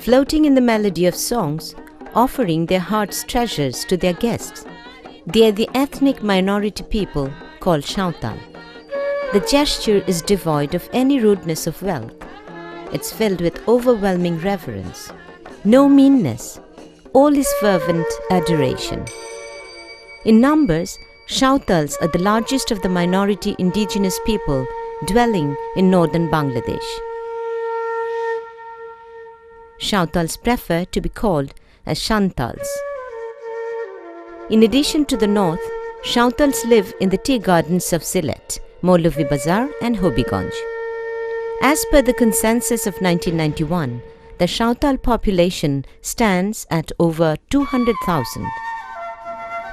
floating in the melody of songs, offering their heart's treasures to their guests. They are the ethnic minority people called Santal. The gesture is devoid of any rudeness of wealth. It's filled with overwhelming reverence. No meanness. All is fervent adoration. In numbers, Santals are the largest of the minority indigenous people dwelling in northern Bangladesh. Santals prefer to be called as Santals. In addition to the north, Santals live in the tea gardens of Sylhet, Maulavi Bazar and Hobiganj. As per the consensus of 1991, the Santal population stands at over 200,000.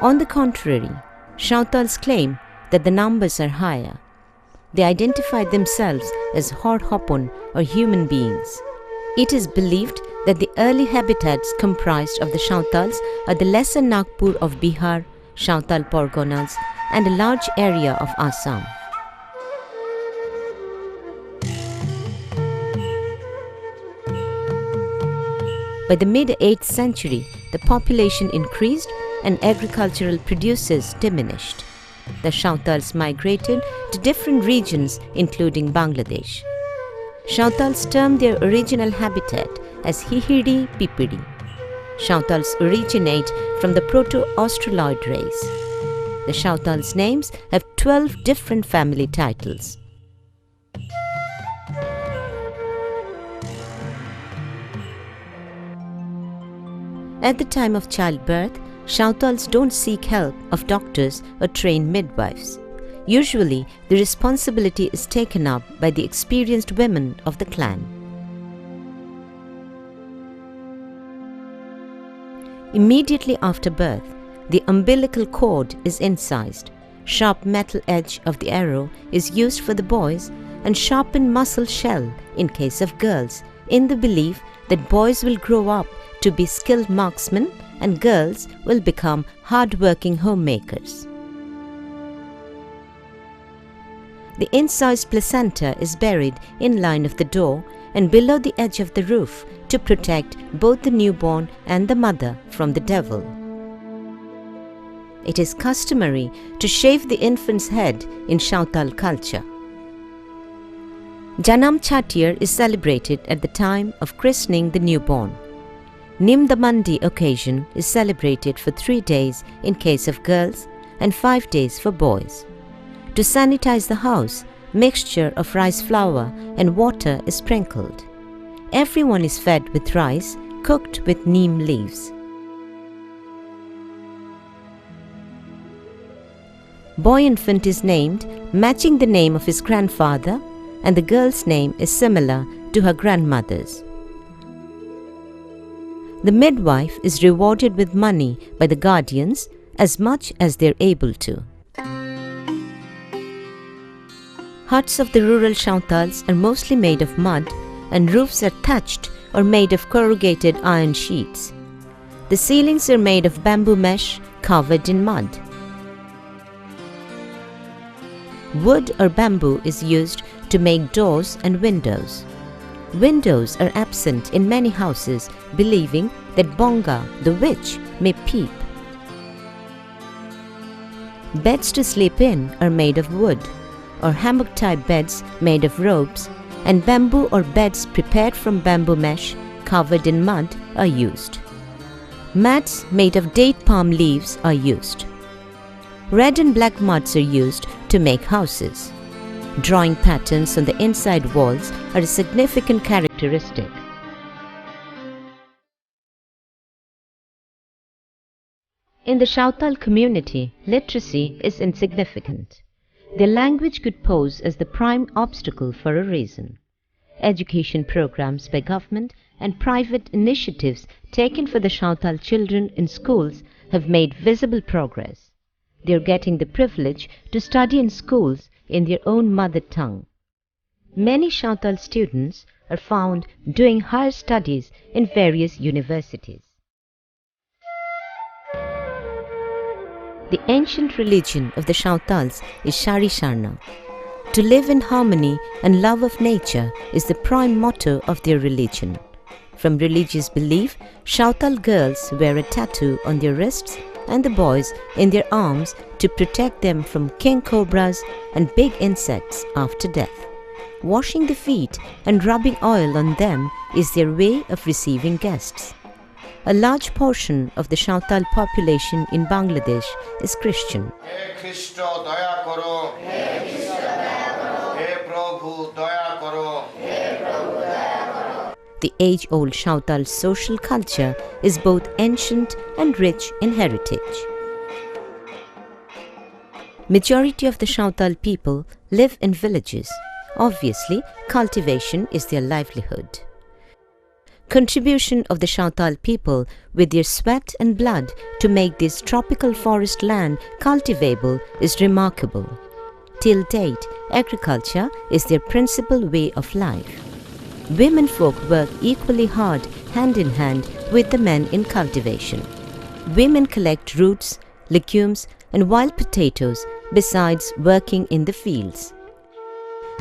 On the contrary, Santals claim that the numbers are higher. They identify themselves as Hor-Hopon or human beings. It is believed that the early habitats comprised of the Santals are the lesser Nagpur of Bihar, Santal Parganas, and a large area of Assam. By the mid-8th century, the population increased and agricultural produces diminished. The Santals migrated to different regions including Bangladesh. Santals term their original habitat as Hihiri Pipiri. Santals originate from the Proto-Australoid race. The Santals' names have 12 different family titles. At the time of childbirth, Santals don't seek help of doctors or trained midwives. Usually, the responsibility is taken up by the experienced women of the clan. Immediately after birth, the umbilical cord is incised. Sharp metal edge of the arrow is used for the boys and sharpened mussel shell in case of girls, in the belief that boys will grow up to be skilled marksmen and girls will become hard-working homemakers. The incised placenta is buried in line of the door and below the edge of the roof to protect both the newborn and the mother from the devil. It is customary to shave the infant's head in Santal culture. Janam Chhatir is celebrated at the time of christening the newborn. Nimdamandi occasion is celebrated for 3 days in case of girls and 5 days for boys. To sanitize the house, mixture of rice flour and water is sprinkled. Everyone is fed with rice cooked with neem leaves. Boy infant is named matching the name of his grandfather, and the girl's name is similar to her grandmother's. The midwife is rewarded with money by the guardians as much as they are able to. Huts of the rural Santals are mostly made of mud and roofs are thatched or made of corrugated iron sheets. The ceilings are made of bamboo mesh covered in mud. Wood or bamboo is used to make doors and windows. Windows are absent in many houses, believing that Bonga, the witch, may peep. Beds to sleep in are made of wood, or hammock-type beds made of ropes, and bamboo or beds prepared from bamboo mesh covered in mud are used. Mats made of date palm leaves are used. Red and black muds are used to make houses. Drawing patterns on the inside walls are a significant characteristic. In the Santal community, literacy is insignificant. Their language could pose as the prime obstacle for a reason. Education programs by government and private initiatives taken for the Santal children in schools have made visible progress. They are getting the privilege to study in schools in their own mother tongue. Many Santal students are found doing higher studies in various universities. The ancient religion of the Santals is Shari Sharna. To live in harmony and love of nature is the prime motto of their religion. From religious belief, Santal girls wear a tattoo on their wrists and the boys in their arms to protect them from king cobras and big insects after death. Washing the feet and rubbing oil on them is their way of receiving guests. A large portion of the Santal population in Bangladesh is Christian. The age-old Santal social culture is both ancient and rich in heritage. Majority of the Santal people live in villages. Obviously, cultivation is their livelihood. Contribution of the Santal people with their sweat and blood to make this tropical forest land cultivable is remarkable. Till date, agriculture is their principal way of life. Women folk work equally hard hand in hand with the men in cultivation. Women collect roots, legumes and wild potatoes besides working in the fields.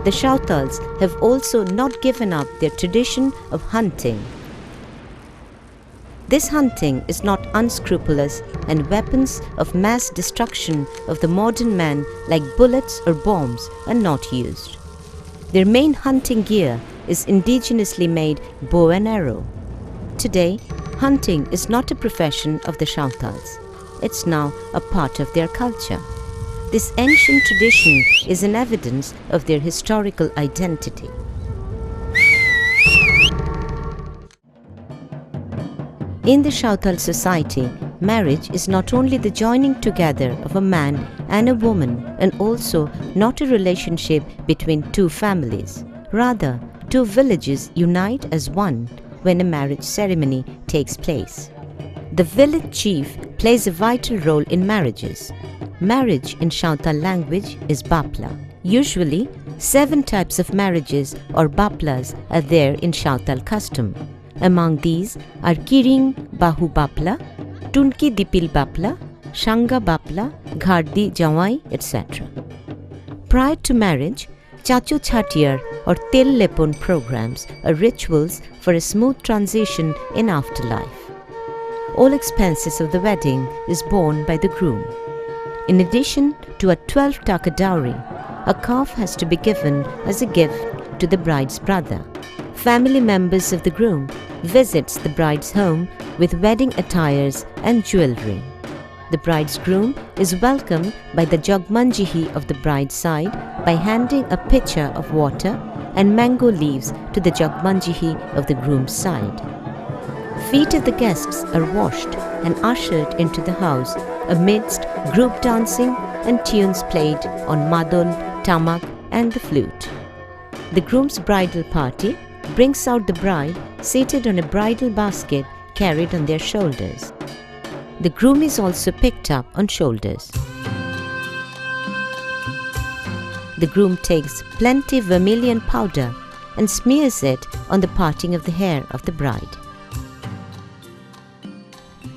The Santals have also not given up their tradition of hunting. This hunting is not unscrupulous and weapons of mass destruction of the modern man like bullets or bombs are not used. Their main hunting gear is indigenously made bow and arrow. Today, hunting is not a profession of the Santals. It's now a part of their culture. This ancient tradition is an evidence of their historical identity. In the Santal society, marriage is not only the joining together of a man and a woman and also not a relationship between two families. Rather, two villages unite as one when a marriage ceremony takes place. The village chief plays a vital role in marriages. Marriage in Santal language is bapla. Usually, 7 types of marriages or baplas are there in Santal custom. Among these are Kiring Bahu Bapla, Tunki Dipil Bapla, Shanga Bapla, Ghardi Jawai, etc. Prior to marriage, Chacho Chatiyar or Tel Lepon programs are rituals for a smooth transition in afterlife. All expenses of the wedding is borne by the groom. In addition to a 12 taka dowry, a calf has to be given as a gift to the bride's brother. Family members of the groom visits the bride's home with wedding attires and jewelry. The bride's groom is welcomed by the Jagmanjihi of the bride's side by handing a pitcher of water and mango leaves to the Jagmanjihi of the groom's side. Feet of the guests are washed and ushered into the house amidst group dancing and tunes played on madol, tamak and the flute. The groom's bridal party brings out the bride seated on a bridal basket carried on their shoulders. The groom is also picked up on shoulders. The groom takes plenty vermilion powder and smears it on the parting of the hair of the bride.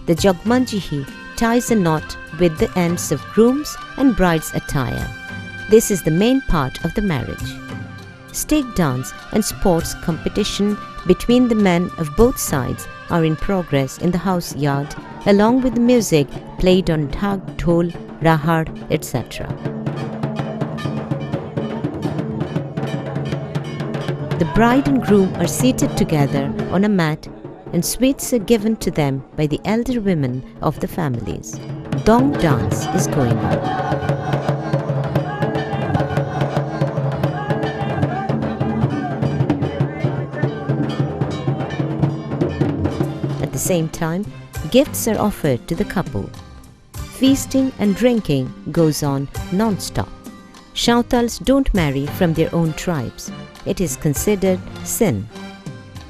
The Jagmanjihi ties a knot with the ends of groom's and bride's attire. This is the main part of the marriage. Stake dance and sports competition between the men of both sides are in progress in the house yard, along with the music played on dhak, dhol, rahar, etc. The bride and groom are seated together on a mat and sweets are given to them by the elder women of the families. Dong dance is going on. At the same time, gifts are offered to the couple. Feasting and drinking goes on non-stop. Santals don't marry from their own tribes. It is considered sin.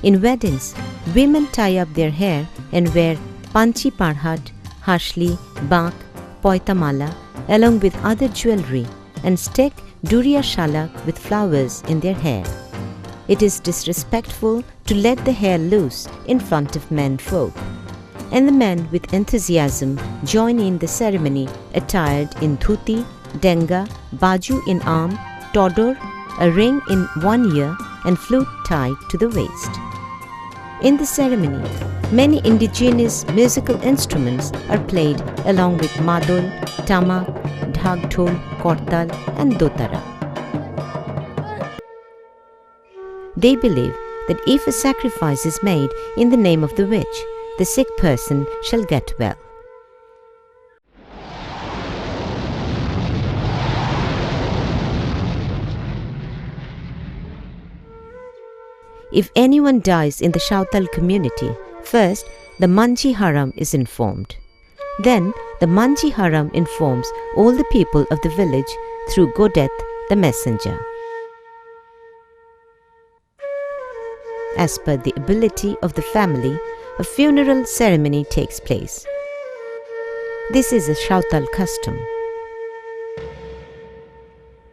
In weddings, women tie up their hair and wear panchi parhat, hashli, bak, poitamala along with other jewelry and stick duriya shalak with flowers in their hair. It is disrespectful to let the hair loose in front of men folk. And the men with enthusiasm join in the ceremony attired in dhuti, denga, baju in arm, todor, a ring in one ear and flute tied to the waist. In the ceremony, many indigenous musical instruments are played along with madol, tamak, dhak-dhol, kortal and dotara. They believe that if a sacrifice is made in the name of the witch, the sick person shall get well. If anyone dies in the Santal community, first the Manji Haram is informed. Then the Manji Haram informs all the people of the village through Godet, the messenger. As per the ability of the family, a funeral ceremony takes place. This is a Santal custom.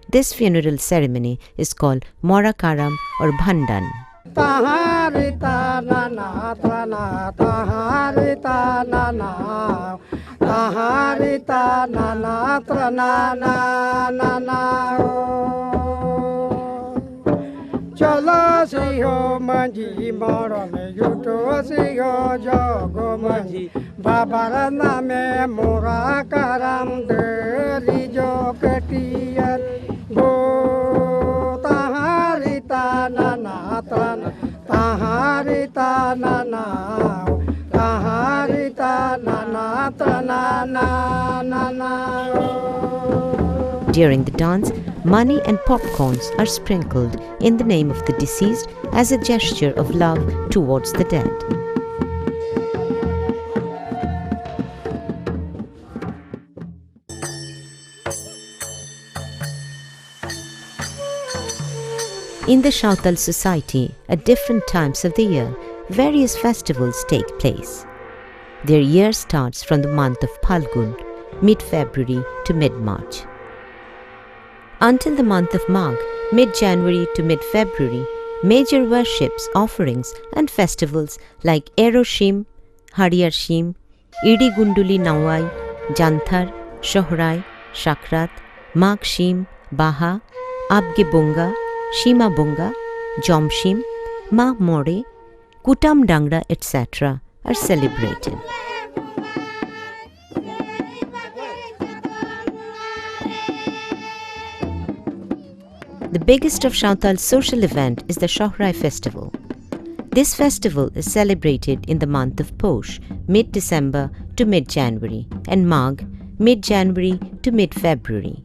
This funeral ceremony is called Morakaram or Bhandan. Taharita nana trana, taharita nana, taharita nana trana nana. Chalo siho manji moro me yuto siho jogo manji, babara name morakaram deri jo ketiyan bo taharita nana trana. Taharita nana, taharita nana, nana. During the dance, money and popcorns are sprinkled in the name of the deceased as a gesture of love towards the dead. In the Santal society, at different times of the year, various festivals take place. Their year starts from the month of Phalgun, mid-February to mid-March. Until the month of Magh, mid-January to mid-February, major worships, offerings and festivals like Eroshim, Hariyarshim, Idi Gunduli Nawai, Janthar, Shohrai, Shakrat, Magshim, Baha, Abge Bunga, Shima Bunga, Jomshim, Ma More, Kutam Dangra, etc. are celebrated. The biggest of Santal's social event is the Shohrai festival. This festival is celebrated in the month of Posh, mid-December to mid-January, and Magh, mid-January to mid-February.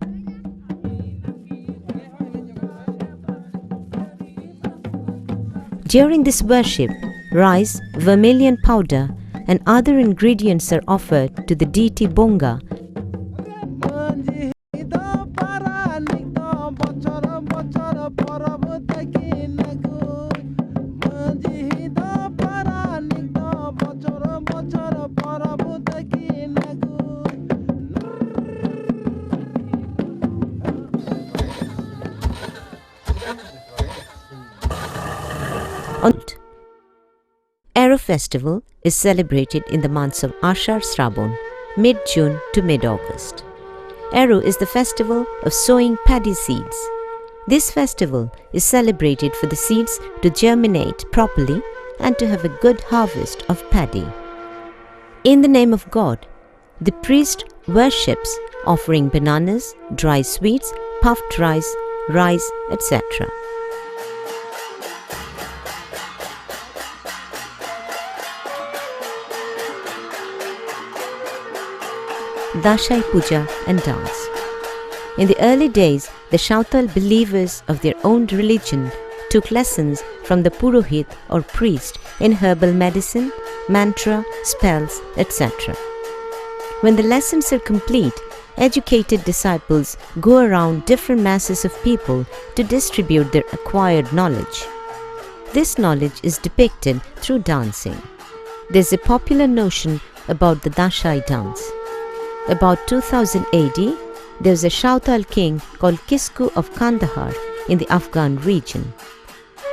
During this worship, rice, vermilion powder and other ingredients are offered to the deity Bonga. Ero festival is celebrated in the months of Ashar Srabon, mid-June to mid-August. Ero is the festival of sowing paddy seeds. This festival is celebrated for the seeds to germinate properly and to have a good harvest of paddy. In the name of God, the priest worships, offering bananas, dry sweets, puffed rice, etc. Dashai Puja and dance. In the early days, the Santal believers of their own religion took lessons from the Purohit or priest in herbal medicine, mantra, spells, etc. When the lessons are complete, educated disciples go around different masses of people to distribute their acquired knowledge. This knowledge is depicted through dancing. There is a popular notion about the Dashai dance. About 2000 AD, there was a Santal king called Kisku of Kandahar in the Afghan region.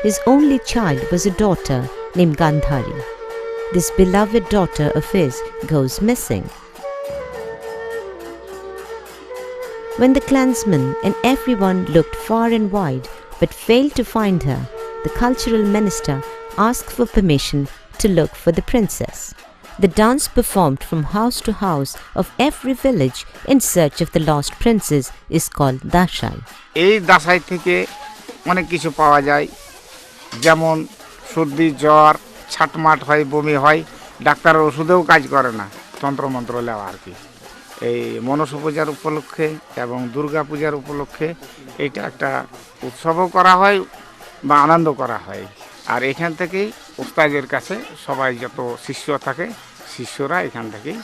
His only child was a daughter named Gandhari. This beloved daughter of his goes missing. When the clansmen and everyone looked far and wide but failed to find her, the cultural minister asked for permission to look for the princess. The dance performed from house to house of every village in search of the lost princess is called Dashai. এই দাসাই থেকে অনেক কিছু পাওয়া যায়, যেমন সর্দি জ্বর, ছাটমাট হয়, বমি হয়, ডাক্তারের ওষুধেও কাজ করে না, তন্ত্রমন্ত্র নেওয়া আর কি। এই মনসা পূজার উপলক্ষে এবং দুর্গা পূজার উপলক্ষে এটা একটা উৎসবও করা হয় বা আনন্দ করা হয়। আর এখান থেকেই ওস্তাদের কাছে সবাই যত শিষ্য থাকে, শিষ্যরা এখান থেকেই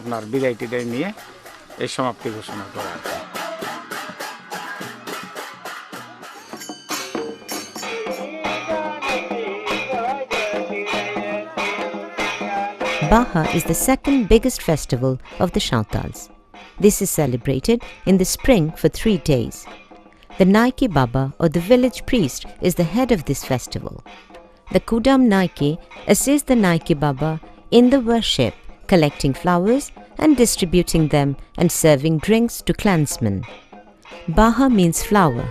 আপনার বিদায় টিদায় নিয়ে এই সমাপ্তি ঘোষণা করা হয়। Baha is the second biggest festival of the Santals. This is celebrated in the spring for 3 days. The Naiki Baba or the village priest is the head of this festival. The Kudam Naiki assists the Naiki Baba in the worship, collecting flowers and distributing them and serving drinks to clansmen. Baha means flower.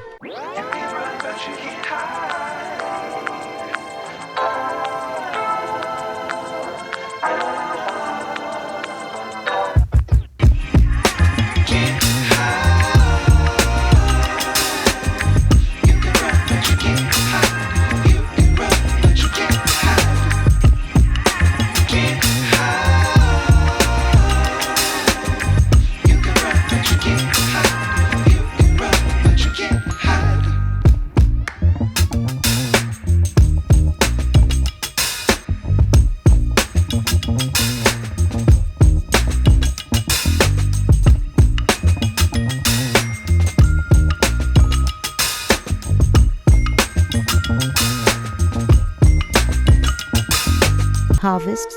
Harvests,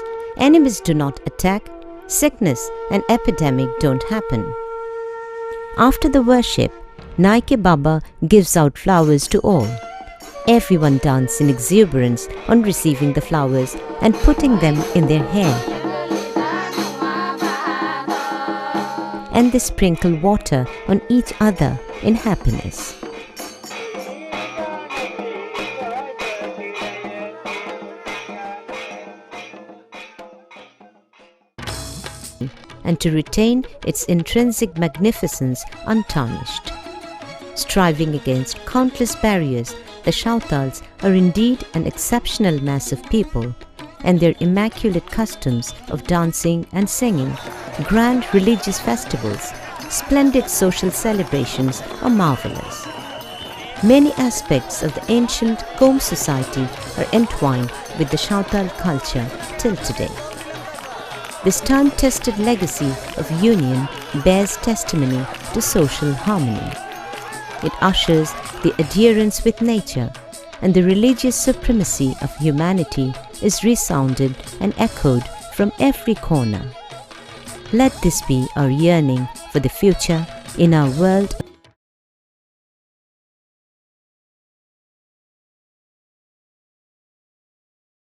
enemies do not attack, sickness and epidemic don't happen. After the worship, Naike Baba gives out flowers to all. Everyone dances in exuberance on receiving the flowers and putting them in their hair. And they sprinkle water on each other in happiness. And to retain its intrinsic magnificence untarnished. Striving against countless barriers, the Santals are indeed an exceptional mass of people, and their immaculate customs of dancing and singing, grand religious festivals, splendid social celebrations are marvelous. Many aspects of the ancient Kom society are entwined with the Santal culture till today. This time-tested legacy of union bears testimony to social harmony. It ushers the adherence with nature, and the religious supremacy of humanity is resounded and echoed from every corner. Let this be our yearning for the future in our world.